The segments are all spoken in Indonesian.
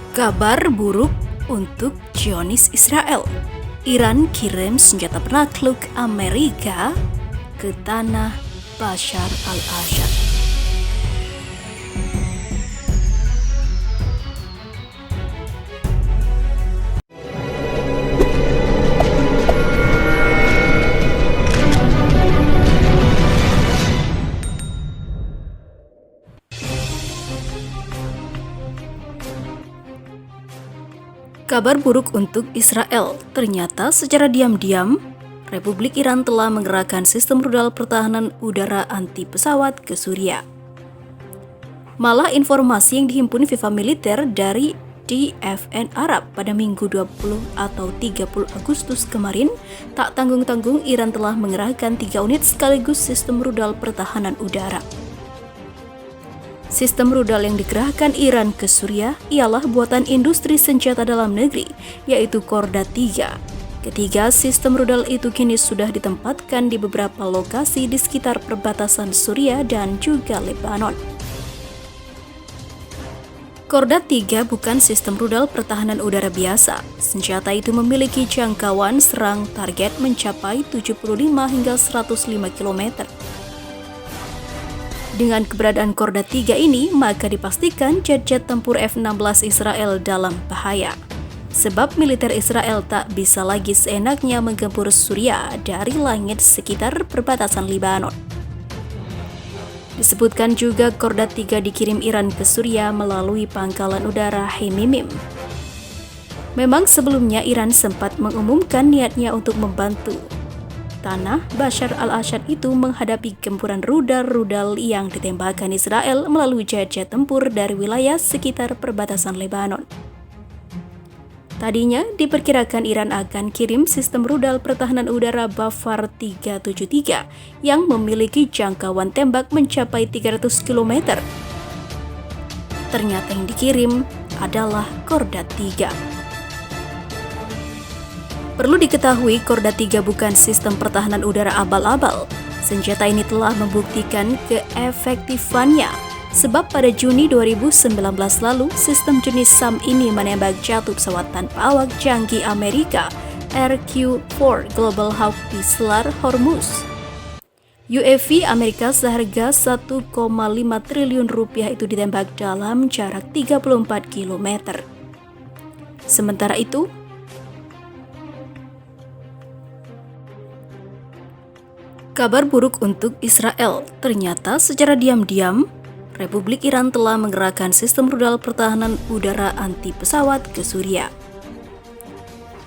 Kabar buruk untuk Zionis Israel. Iran kirim senjata penakluk Amerika ke tanah Bashar al-Assad. Kabar buruk untuk Israel. Ternyata secara diam-diam, Republik Iran telah mengerahkan sistem rudal pertahanan udara anti pesawat ke Suriah. Malah informasi yang dihimpun FIFA Militer dari DFN Arab pada Minggu 20 atau 30 Agustus kemarin, tak tanggung-tanggung Iran telah mengerahkan 3 unit sekaligus sistem rudal pertahanan udara. Sistem rudal yang dikerahkan Iran ke Suriah ialah buatan industri senjata dalam negeri, yaitu Korda 3. Ketiga sistem rudal itu kini sudah ditempatkan di beberapa lokasi di sekitar perbatasan Suriah dan juga Lebanon. Korda 3 bukan sistem rudal pertahanan udara biasa. Senjata itu memiliki jangkauan serang target mencapai 75 hingga 105 km. Dengan keberadaan Korda 3 ini, maka dipastikan jet-jet tempur F-16 Israel dalam bahaya. Sebab militer Israel tak bisa lagi seenaknya menggempur Suriah dari langit sekitar perbatasan Lebanon. Disebutkan juga Korda 3 dikirim Iran ke Suriah melalui pangkalan udara Hemimim. Memang sebelumnya Iran sempat mengumumkan niatnya untuk membantu tanah Bashar al-Assad itu menghadapi gempuran rudal-rudal yang ditembakkan Israel melalui jet-jet tempur dari wilayah sekitar perbatasan Lebanon. Tadinya diperkirakan Iran akan kirim sistem rudal pertahanan udara Bafar 373 yang memiliki jangkauan tembak mencapai 300 km. Ternyata yang dikirim adalah Korda 3. Perlu diketahui, Korda 3 bukan sistem pertahanan udara abal-abal. Senjata ini telah membuktikan keefektifannya, sebab pada Juni 2019 lalu, sistem jenis SAM ini menembak jatuh pesawat tanpa awak canggih Amerika, RQ-4 Global Hawk di Selat Hormuz. UAV Amerika seharga 1,5 triliun rupiah itu ditembak dalam jarak 34 km. Sementara itu, kabar buruk untuk Israel. Ternyata secara diam-diam, Republik Iran telah mengerahkan sistem rudal pertahanan udara anti pesawat ke Suriah.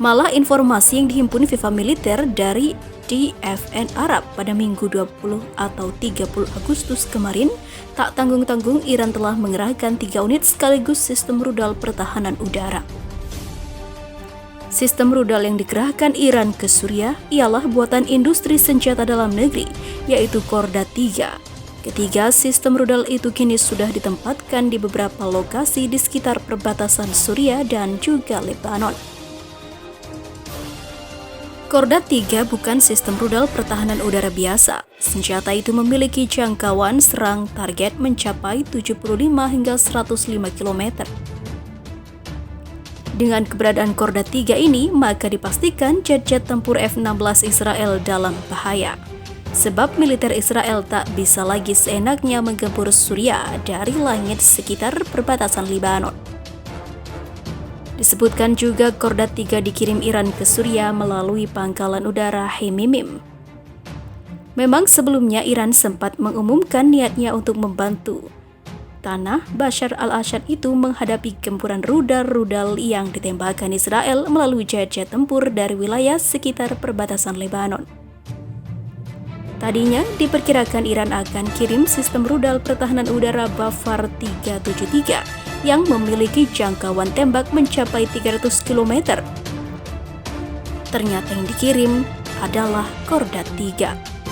Malah informasi yang dihimpun FIFA Militer dari DFN Arab pada Minggu 20 atau 30 Agustus kemarin, tak tanggung-tanggung Iran telah mengerahkan 3 unit sekaligus sistem rudal pertahanan udara. Sistem rudal yang dikerahkan Iran ke Suriah ialah buatan industri senjata dalam negeri, yaitu Korda 3. Ketiga sistem rudal itu kini sudah ditempatkan di beberapa lokasi di sekitar perbatasan Suriah dan juga Lebanon. Korda 3 bukan sistem rudal pertahanan udara biasa. Senjata itu memiliki jangkauan serang target mencapai 75 hingga 105 km. Dengan keberadaan Korda 3 ini, maka dipastikan jet-jet tempur F-16 Israel dalam bahaya. Sebab militer Israel tak bisa lagi seenaknya menggempur Suriah dari langit sekitar perbatasan Lebanon. Disebutkan juga Korda 3 dikirim Iran ke Suriah melalui pangkalan udara Hemimim. Memang sebelumnya Iran sempat mengumumkan niatnya untuk membantu tanah Bashar al-Assad itu menghadapi gempuran rudal-rudal yang ditembakkan Israel melalui jet-jet tempur dari wilayah sekitar perbatasan Lebanon. Tadinya diperkirakan Iran akan kirim sistem rudal pertahanan udara Bafar 373 yang memiliki jangkauan tembak mencapai 300 km. Ternyata yang dikirim adalah Korda 3.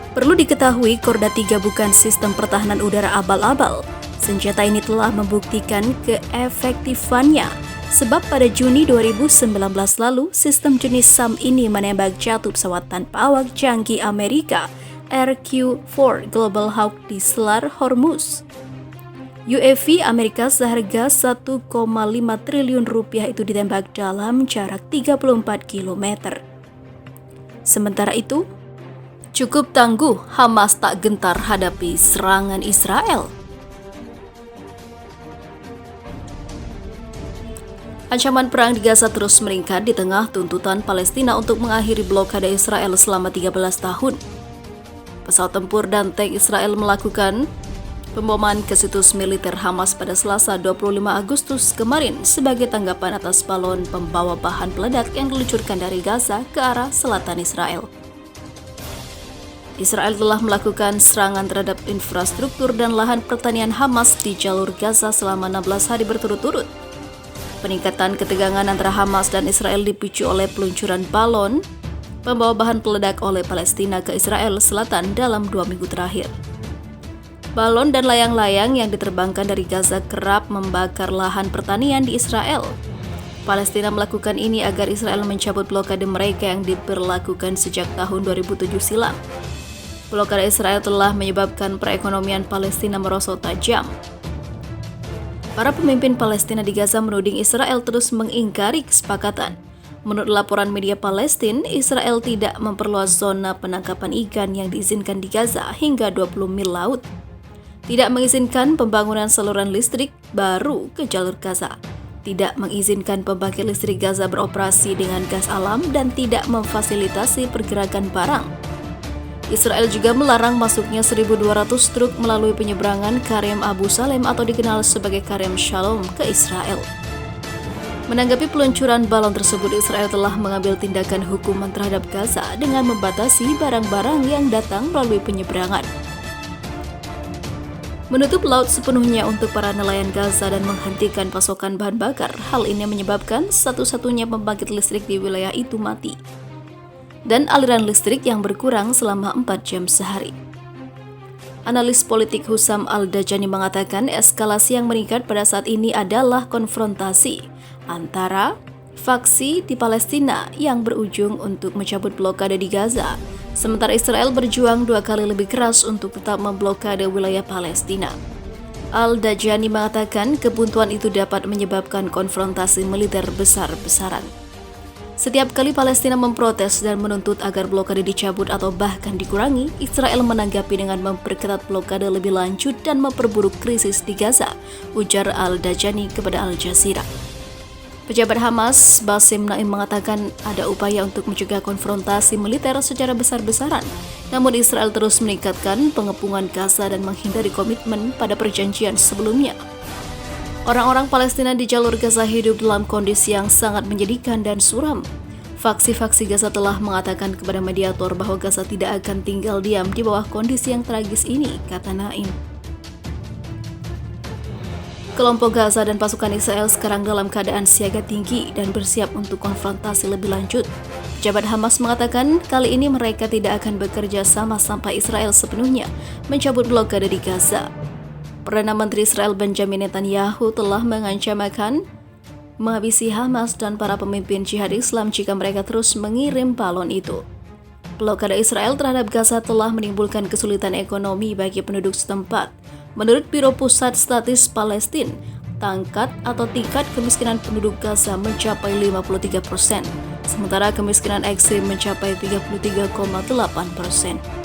Perlu diketahui, Korda 3 bukan sistem pertahanan udara abal-abal. Senjata ini telah membuktikan keefektifannya, sebab pada Juni 2019 lalu, sistem jenis SAM ini menembak jatuh pesawat tanpa awak canggih Amerika, RQ-4 Global Hawk di Selat Hormuz. UAV Amerika seharga 1,5 triliun rupiah itu ditembak dalam jarak 34 km. Sementara itu, cukup tangguh, Hamas tak gentar hadapi serangan Israel. Ancaman perang di Gaza terus meningkat di tengah tuntutan Palestina untuk mengakhiri blokade Israel selama 13 tahun. Pesawat tempur dan tank Israel melakukan pemboman ke situs militer Hamas pada Selasa 25 Agustus kemarin sebagai tanggapan atas balon pembawa bahan peledak yang diluncurkan dari Gaza ke arah selatan Israel. Israel telah melakukan serangan terhadap infrastruktur dan lahan pertanian Hamas di jalur Gaza selama 16 hari berturut-turut. Peningkatan ketegangan antara Hamas dan Israel dipicu oleh peluncuran balon pembawa bahan peledak oleh Palestina ke Israel Selatan dalam 2 minggu terakhir. Balon dan layang-layang yang diterbangkan dari Gaza kerap membakar lahan pertanian di Israel. Palestina melakukan ini agar Israel mencabut blokade mereka yang diberlakukan sejak tahun 2007 silam. Blokade Israel telah menyebabkan perekonomian Palestina merosot tajam. Para pemimpin Palestina di Gaza menuding Israel terus mengingkari kesepakatan. Menurut laporan media Palestina, Israel tidak memperluas zona penangkapan ikan yang diizinkan di Gaza hingga 20 mil laut. Tidak mengizinkan pembangunan saluran listrik baru ke jalur Gaza. Tidak mengizinkan pembangkit listrik Gaza beroperasi dengan gas alam dan tidak memfasilitasi pergerakan barang. Israel juga melarang masuknya 1.200 truk melalui penyeberangan Karem Abu Salem atau dikenal sebagai Karem Shalom ke Israel. Menanggapi peluncuran balon tersebut, Israel telah mengambil tindakan hukuman terhadap Gaza dengan membatasi barang-barang yang datang melalui penyeberangan. Menutup laut sepenuhnya untuk para nelayan Gaza dan menghentikan pasokan bahan bakar. Hal ini menyebabkan satu-satunya pembangkit listrik di wilayah itu mati. Dan aliran listrik yang berkurang selama 4 jam sehari. Analis politik Hussam Al-Dajani mengatakan eskalasi yang meningkat pada saat ini adalah konfrontasi antara faksi di Palestina yang berujung untuk mencabut blokade di Gaza, sementara Israel berjuang 2 kali lebih keras untuk tetap memblokade wilayah Palestina. Al-Dajani mengatakan kebuntuan itu dapat menyebabkan konfrontasi militer besar-besaran. Setiap kali Palestina memprotes dan menuntut agar blokade dicabut atau bahkan dikurangi, Israel menanggapi dengan memperketat blokade lebih lanjut dan memperburuk krisis di Gaza, ujar Al-Dajani kepada Al Jazeera. Pejabat Hamas, Basim Naim mengatakan ada upaya untuk mencegah konfrontasi militer secara besar-besaran, namun Israel terus meningkatkan pengepungan Gaza dan menghindari komitmen pada perjanjian sebelumnya. Orang-orang Palestina di jalur Gaza hidup dalam kondisi yang sangat menyedihkan dan suram. Faksi-faksi Gaza telah mengatakan kepada mediator bahwa Gaza tidak akan tinggal diam di bawah kondisi yang tragis ini, kata Naim. Kelompok Gaza dan pasukan Israel sekarang dalam keadaan siaga tinggi dan bersiap untuk konfrontasi lebih lanjut. Pejabat Hamas mengatakan kali ini mereka tidak akan bekerja sama sampai Israel sepenuhnya mencabut blokade di Gaza. Perdana Menteri Israel Benjamin Netanyahu telah mengancam akan menghabisi Hamas dan para pemimpin jihad Islam jika mereka terus mengirim balon itu. Blokade Israel terhadap Gaza telah menimbulkan kesulitan ekonomi bagi penduduk setempat. Menurut Biro Pusat Statistik Palestina, tingkat kemiskinan penduduk Gaza mencapai 53%, sementara kemiskinan ekstrim mencapai 33,8%.